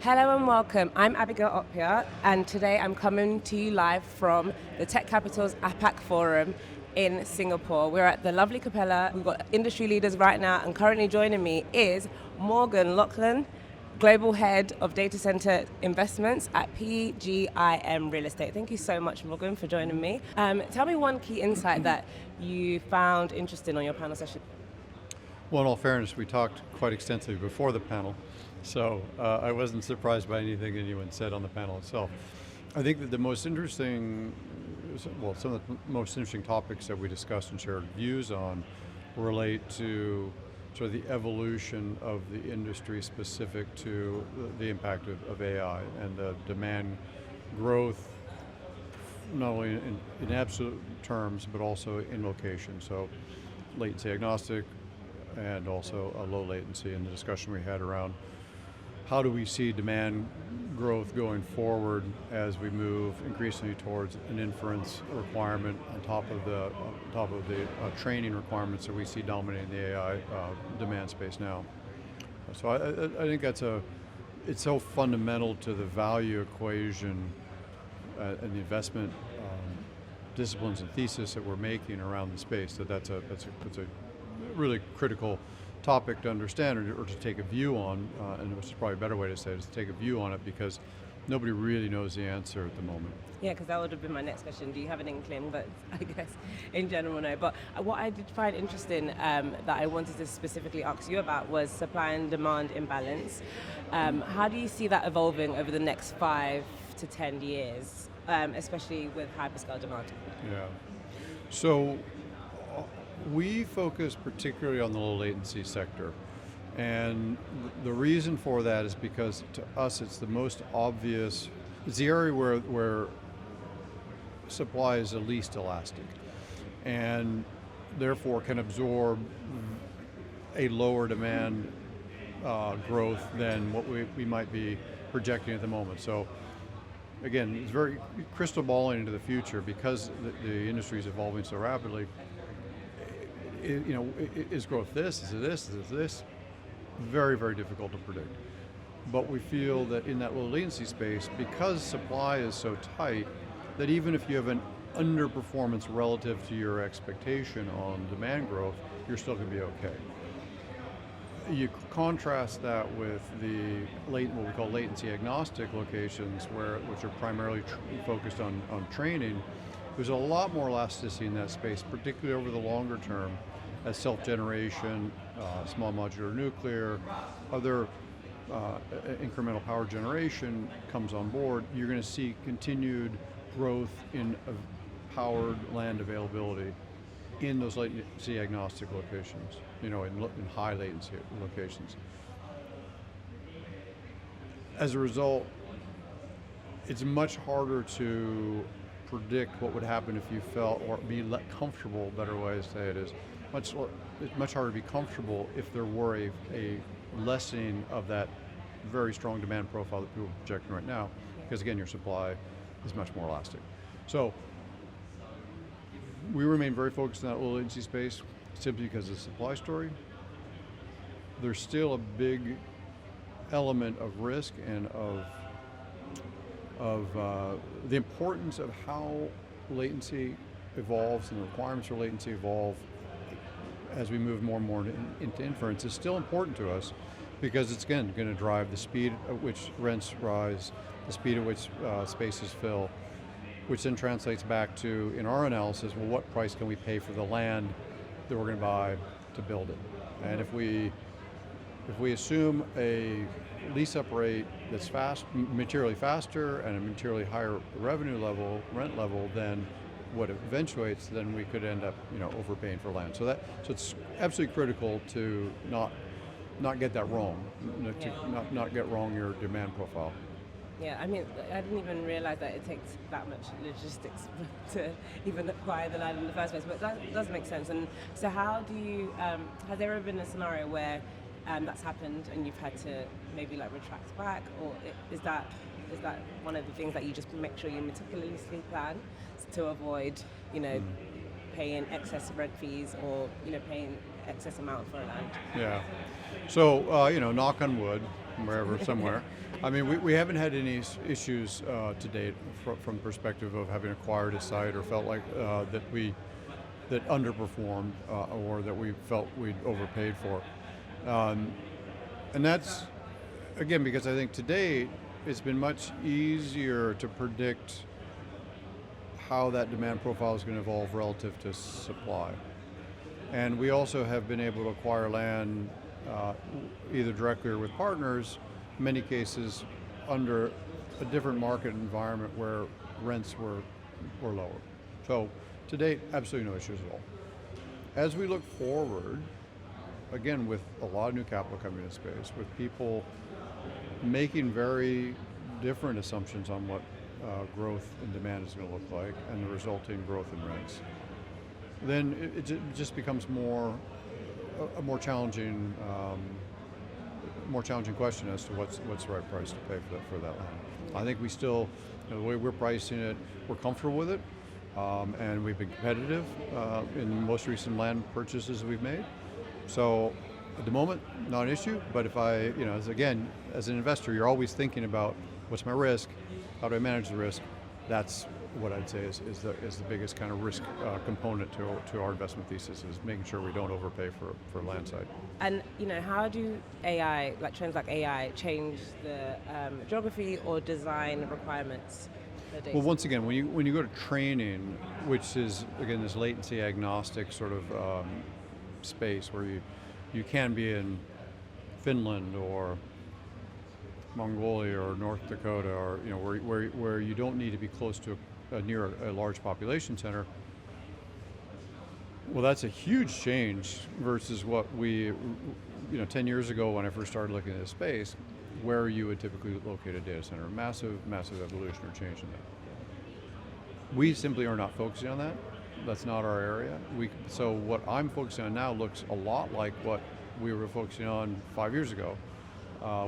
Hello and welcome. I'm Abigail Opiah, and today I'm coming to you live from the Tech Capital's APAC Forum in Singapore. We're at the lovely Capella. We've got industry leaders right now, and currently joining me is Morgan Laughlin, Global Head of Data Center Investments at PGIM Real Estate. Thank you so much, Morgan, for joining me. Tell me one key insight that you found interesting on your panel session. Well, in all fairness, we talked quite extensively before the panel, so I wasn't surprised by anything anyone said on the panel itself. I think that the most interesting, well, some of the most interesting topics that we discussed and shared views on relate to sort of the evolution of the industry specific to the impact of AI and the demand growth, not only in absolute terms, but also in location. So latency agnostic, and also a low latency, in the discussion we had around how do we see demand growth going forward as we move increasingly towards an inference requirement on top of the training requirements that we see dominating the AI demand space now. So I think it's so fundamental to the value equation and the investment disciplines and thesis that we're making around the space that's a really critical topic to understand or to take a view on, and which is probably a better way to say it, is to take a view on it, because nobody really knows the answer at the moment. Yeah, because that would have been my next question. Do you have an inkling? But I guess in general, no. But what I did find interesting that I wanted to specifically ask you about was supply and demand imbalance. How do you see that evolving over the next 5 to 10 years, especially with hyperscale demand? Yeah. So we focus particularly on the low latency sector, and the reason for that is because to us it's the most obvious, it's the area where supply is the least elastic and therefore can absorb a lower demand growth than what we might be projecting at the moment. So again, it's very crystal balling into the future, because the industry is evolving so rapidly. Is growth this? Is it this? Is it this? Very, very difficult to predict. But we feel that in that low latency space, because supply is so tight, that even if you have an underperformance relative to your expectation on demand growth, you're still going to be okay. You contrast that with the what we call latency agnostic locations, which are primarily focused on training. There's a lot more elasticity in that space, particularly over the longer term, as self-generation, small modular nuclear, other incremental power generation comes on board. You're going to see continued growth in powered land availability in those latency agnostic locations, in high latency locations. As a result, it's much harder to predict what would happen if you felt, or be comfortable, better way to say it is, it's much harder to be comfortable if there were a lessening of that very strong demand profile that people are projecting right now, because again, your supply is much more elastic. So we remain very focused on that low latency space simply because of the supply story. There's still a big element of risk and of the importance of how latency evolves and the requirements for latency evolve as we move more and more into inference is still important to us, because it's again going to drive the speed at which rents rise, the speed at which spaces fill, which then translates back to, in our analysis, well, what price can we pay for the land that we're going to buy to build it? And if we assume a lease-up rate that's materially faster and a materially higher revenue level, rent level, than what eventuates, then we could end up, overpaying for land. So it's absolutely critical to not get that wrong, not get wrong your demand profile. Yeah, I mean, I didn't even realize that it takes that much logistics to even acquire the land in the first place, but that does make sense. And so how do you, has there ever been a scenario where that's happened and you've had to maybe retract back, or is that one of the things that you just make sure you meticulously plan to avoid, paying excess rent fees or paying excess amount for land. Yeah. So, knock on wood, wherever, somewhere. I mean, we haven't had any issues to date from the perspective of having acquired a site or felt like that underperformed or that we felt we'd overpaid for. And that's, again, because I think to date, it's been much easier to predict how that demand profile is going to evolve relative to supply. And we also have been able to acquire land either directly or with partners, in many cases under a different market environment where rents were lower. So to date, absolutely no issues at all. As we look forward, again, with a lot of new capital coming into space, with people making very different assumptions on what growth in demand is going to look like and the resulting growth in rents, then it just becomes a more challenging question as to what's the right price to pay for that land. I think we still, the way we're pricing it, we're comfortable with it, and we've been competitive in the most recent land purchases we've made. So at the moment, not an issue, but if as an investor, you're always thinking about what's my risk, how do I manage the risk. That's what I'd say is the biggest kind of risk component to our investment thesis, is making sure we don't overpay for land site. And how do AI, like trends like AI, change the geography or design requirements? Well, once again, when you go to training, which is again this latency agnostic sort of space where you can be in Finland or Mongolia or North Dakota, or where you don't need to be close to near a large population center. Well, that's a huge change versus what 10 years ago when I first started looking at this space, where you would typically locate a data center. Massive evolution or change in that. We simply are not focusing on that. That's not our area. So what I'm focusing on now looks a lot like what we were focusing on 5 years ago,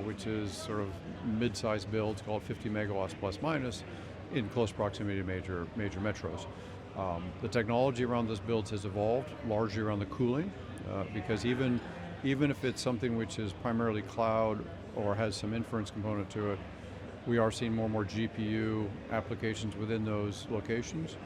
which is sort of mid-sized builds called 50 megawatts plus minus in close proximity to major metros. The technology around those builds has evolved largely around the cooling, because even if it's something which is primarily cloud or has some inference component to it, we are seeing more and more GPU applications within those locations.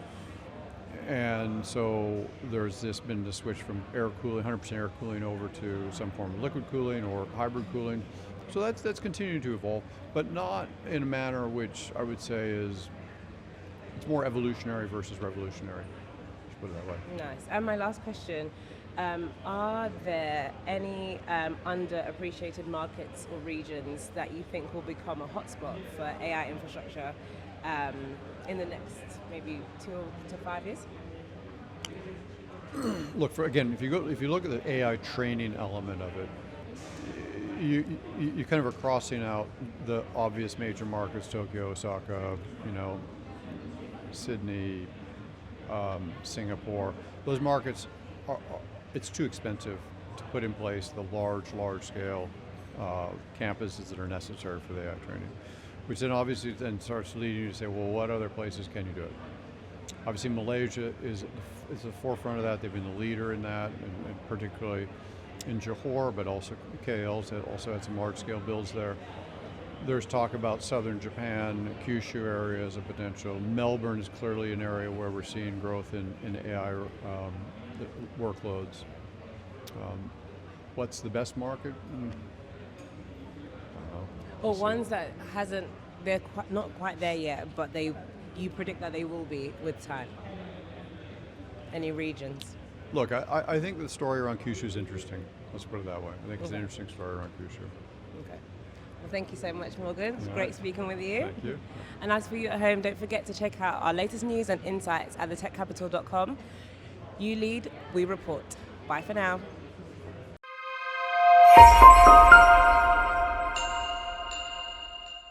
And so there's been the switch from air cooling, 100% air cooling, over to some form of liquid cooling or hybrid cooling. So that's continuing to evolve, but not in a manner which I would say it's more evolutionary versus revolutionary. Let's put it that way. Nice. And my last question, are there any underappreciated markets or regions that you think will become a hotspot for AI infrastructure in the next maybe 2 to 5 years? Look, if you look at the AI training element of it, you kind of are crossing out the obvious major markets: Tokyo, Osaka, Sydney, Singapore. Those markets it's too expensive to put in place the large scale campuses that are necessary for the AI training, which then obviously starts leading you to say, well, what other places can you do it? Obviously Malaysia is the forefront of that. They've been the leader in that, and particularly in Johor, but also KL's also had some large scale builds there. There's talk about southern Japan, Kyushu area as a potential. Melbourne is clearly an area where we're seeing growth in AI workloads. What's the best market? I don't know. Or ones that they're not quite there yet, but you predict that they will be with time? Any regions? Look, I think the story around Kyushu is interesting. Let's put it that way. I think it's an interesting story around Kyushu. Okay. Well, thank you so much, Morgan. It's great speaking with you. Thank you. And as for you at home, don't forget to check out our latest news and insights at thetechcapital.com. You lead, we report. Bye for now.